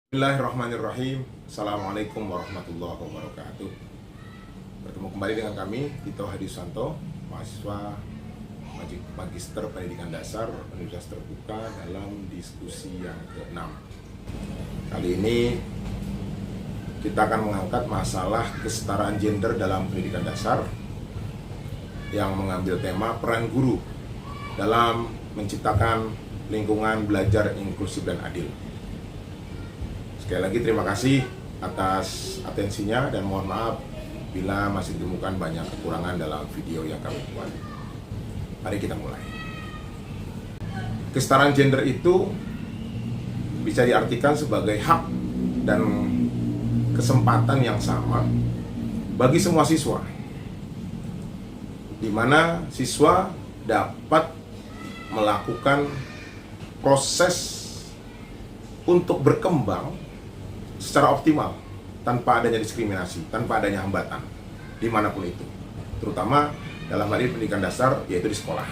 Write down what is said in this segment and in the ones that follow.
Bismillahirrahmanirrahim. Assalamualaikum warahmatullahi wabarakatuh. Bertemu kembali dengan kami, Tito Hadisanto, mahasiswa Magister Pendidikan Dasar Universitas Terbuka dalam diskusi yang ke-6. Kali ini kita akan mengangkat masalah kesetaraan gender dalam pendidikan dasar yang mengambil tema peran guru dalam menciptakan lingkungan belajar inklusif dan adil. Sekali lagi terima kasih atas atensinya dan mohon maaf bila masih ditemukan banyak kekurangan dalam video yang kami buat. Mari kita mulai. Kesetaraan gender itu bisa diartikan sebagai hak dan kesempatan yang sama bagi semua siswa, di mana siswa dapat melakukan proses untuk berkembang secara optimal tanpa adanya diskriminasi, tanpa adanya hambatan dimanapun itu, terutama dalam hal ini pendidikan dasar, yaitu di sekolah.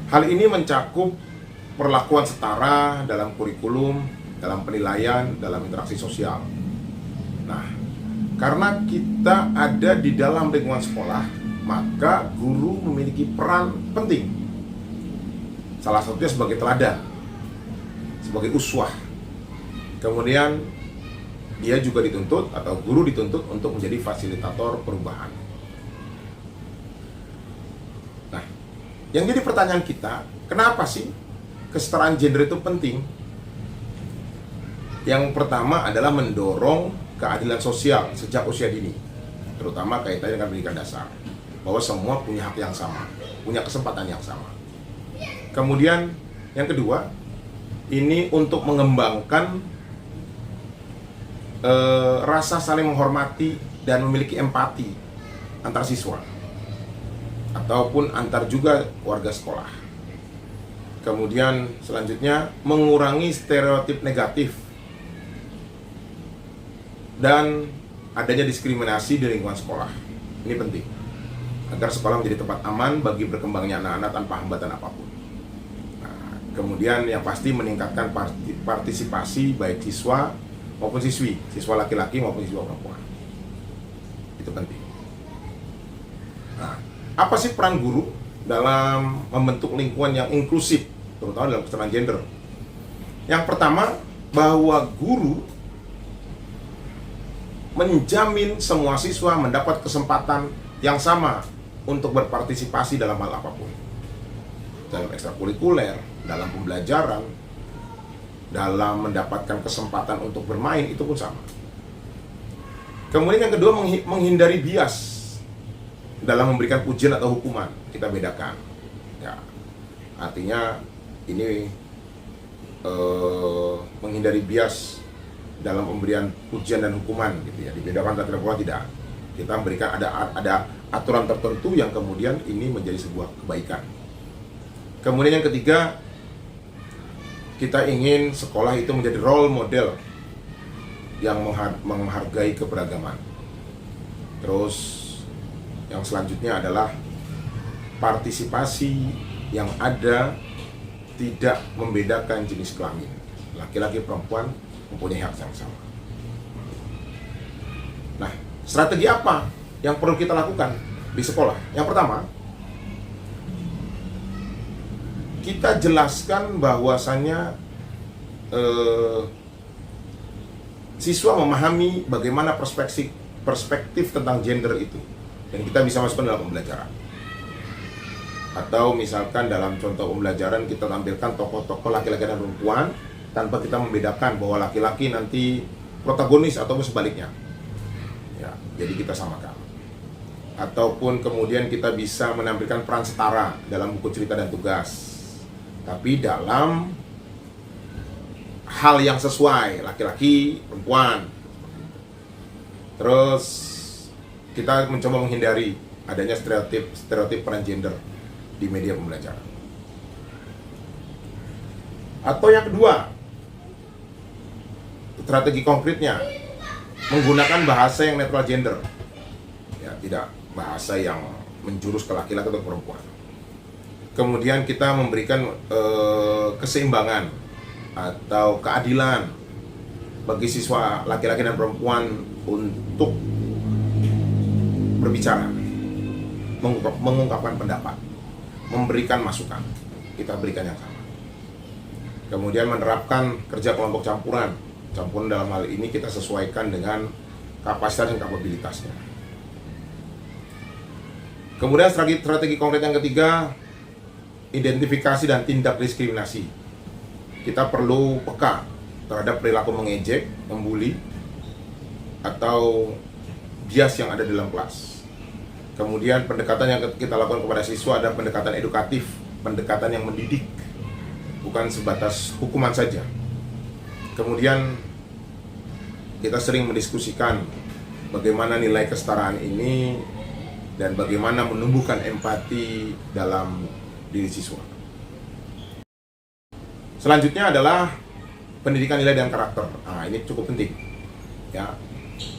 Hal ini mencakup perlakuan setara dalam kurikulum, dalam penilaian, dalam interaksi sosial. Nah, karena kita ada di dalam lingkungan sekolah, maka guru memiliki peran penting. Salah satunya sebagai teladan, sebagai uswah. Kemudian dia juga dituntut atau guru dituntut untuk menjadi fasilitator perubahan. Nah, yang jadi pertanyaan kita, kenapa sih kesetaraan gender itu penting? Yang pertama adalah mendorong keadilan sosial sejak usia dini, terutama kaitannya dengan pendidikan dasar, bahwa semua punya hak yang sama, punya kesempatan yang sama. Kemudian yang kedua, ini untuk mengembangkan rasa saling menghormati dan memiliki empati antar siswa ataupun antar juga warga sekolah. Kemudian selanjutnya mengurangi stereotip negatif dan adanya diskriminasi di lingkungan sekolah. Ini penting agar sekolah menjadi tempat aman bagi berkembangnya anak-anak tanpa hambatan apapun. Nah, kemudian yang pasti meningkatkan partisipasi baik siswa maupun siswi, siswa laki-laki maupun siswa perempuan. Itu penting. Nah, apa sih peran guru dalam membentuk lingkungan yang inklusif, terutama dalam kesetaraan gender? Yang pertama, bahwa guru menjamin semua siswa mendapat kesempatan yang sama untuk berpartisipasi dalam hal apapun. Dalam ekstrakurikuler, dalam pembelajaran, dalam mendapatkan kesempatan untuk bermain, itu pun sama. Kemudian yang kedua, menghindari bias dalam memberikan pujian atau hukuman. Kita bedakan ya, artinya ini menghindari bias dalam pemberian pujian dan hukuman gitu ya, dibedakan antara tidak. Kita memberikan ada aturan tertentu yang kemudian ini menjadi sebuah kebaikan. Kemudian yang ketiga, kita ingin sekolah itu menjadi role model yang menghargai keberagaman. Terus yang selanjutnya adalah partisipasi yang ada tidak membedakan jenis kelamin. Laki-laki perempuan mempunyai hak yang sama. Nah, strategi apa yang perlu kita lakukan di sekolah? Yang pertama, kita jelaskan bahwasannya siswa memahami bagaimana perspektif tentang gender itu, dan kita bisa masukkan dalam pembelajaran. Atau misalkan dalam contoh pembelajaran kita tampilkan tokoh-tokoh laki-laki dan perempuan tanpa kita membedakan bahwa laki-laki nanti protagonis ataupun sebaliknya. Ya, jadi kita samakan. Ataupun kemudian kita bisa menampilkan peran setara dalam buku cerita dan tugas, tapi dalam hal yang sesuai, laki-laki, perempuan. Terus kita mencoba menghindari adanya stereotip peran gender di media pembelajaran. Atau yang kedua, strategi konkretnya menggunakan bahasa yang netral gender. Ya, tidak bahasa yang menjurus ke laki-laki atau perempuan. Kemudian kita memberikan keseimbangan atau keadilan bagi siswa laki-laki dan perempuan untuk berbicara, mengungkapkan pendapat, memberikan masukan. Kita berikan yang sama. Kemudian menerapkan kerja kelompok campuran dalam hal ini kita sesuaikan dengan kapasitas dan kapabilitasnya. Kemudian strategi konkret yang ketiga, identifikasi dan tindak diskriminasi. Kita perlu peka terhadap perilaku mengejek, membuli, atau bias yang ada dalam kelas. Kemudian pendekatan yang kita lakukan kepada siswa adalah pendekatan edukatif, pendekatan yang mendidik, bukan sebatas hukuman saja. Kemudian kita sering mendiskusikan bagaimana nilai kesetaraan ini dan bagaimana menumbuhkan empati dalam diri siswa. Selanjutnya adalah pendidikan nilai dan karakter. Nah, ini cukup penting. Ya.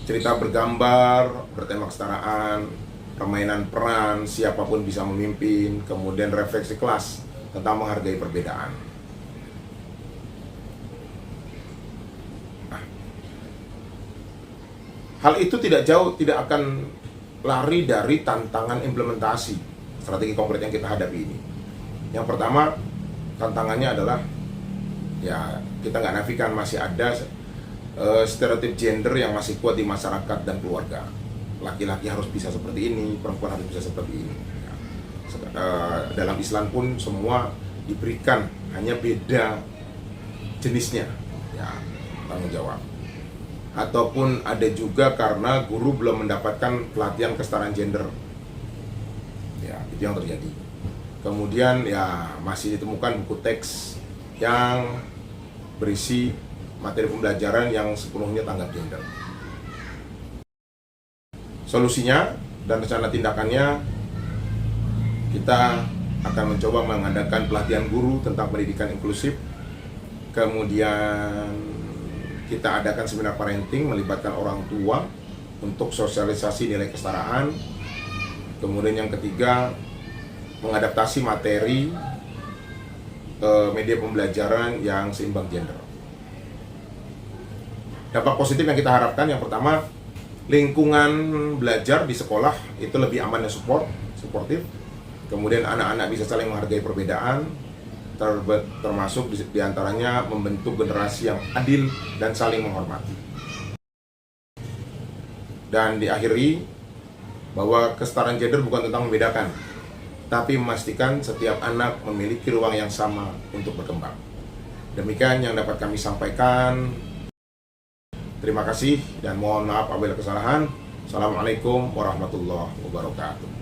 Cerita bergambar, bertema kesetaraan, permainan peran, siapapun bisa memimpin, kemudian refleksi kelas tentang menghargai perbedaan. Hal itu tidak akan lari dari tantangan implementasi strategi konkret yang kita hadapi ini. Yang pertama, tantangannya adalah ya kita nggak nafikan masih ada stereotip gender yang masih kuat di masyarakat dan keluarga. Laki-laki harus bisa seperti ini, perempuan harus bisa seperti ini. Ya. Dalam Islam pun semua diberikan, hanya beda jenisnya. Ya, tanggung jawab. Ataupun ada juga karena guru belum mendapatkan pelatihan kesetaraan gender. Ya, itu yang terjadi. Kemudian ya masih ditemukan buku teks yang berisi materi pembelajaran yang sepenuhnya tanggap gender. Solusinya dan rencana tindakannya, kita akan mencoba mengadakan pelatihan guru tentang pendidikan inklusif. Kemudian kita adakan seminar parenting melibatkan orang tua untuk sosialisasi nilai kesetaraan. Kemudian yang ketiga, mengadaptasi materi media pembelajaran yang seimbang gender. Dampak positif yang kita harapkan, yang pertama, lingkungan belajar di sekolah itu lebih aman dan suportif. Kemudian anak-anak bisa saling menghargai perbedaan, termasuk diantaranya membentuk generasi yang adil dan saling menghormati. Dan diakhiri bahwa kesetaraan gender bukan tentang membedakan, tapi memastikan setiap anak memiliki ruang yang sama untuk berkembang. Demikian yang dapat kami sampaikan. Terima kasih dan mohon maaf apabila kesalahan. Assalamualaikum warahmatullahi wabarakatuh.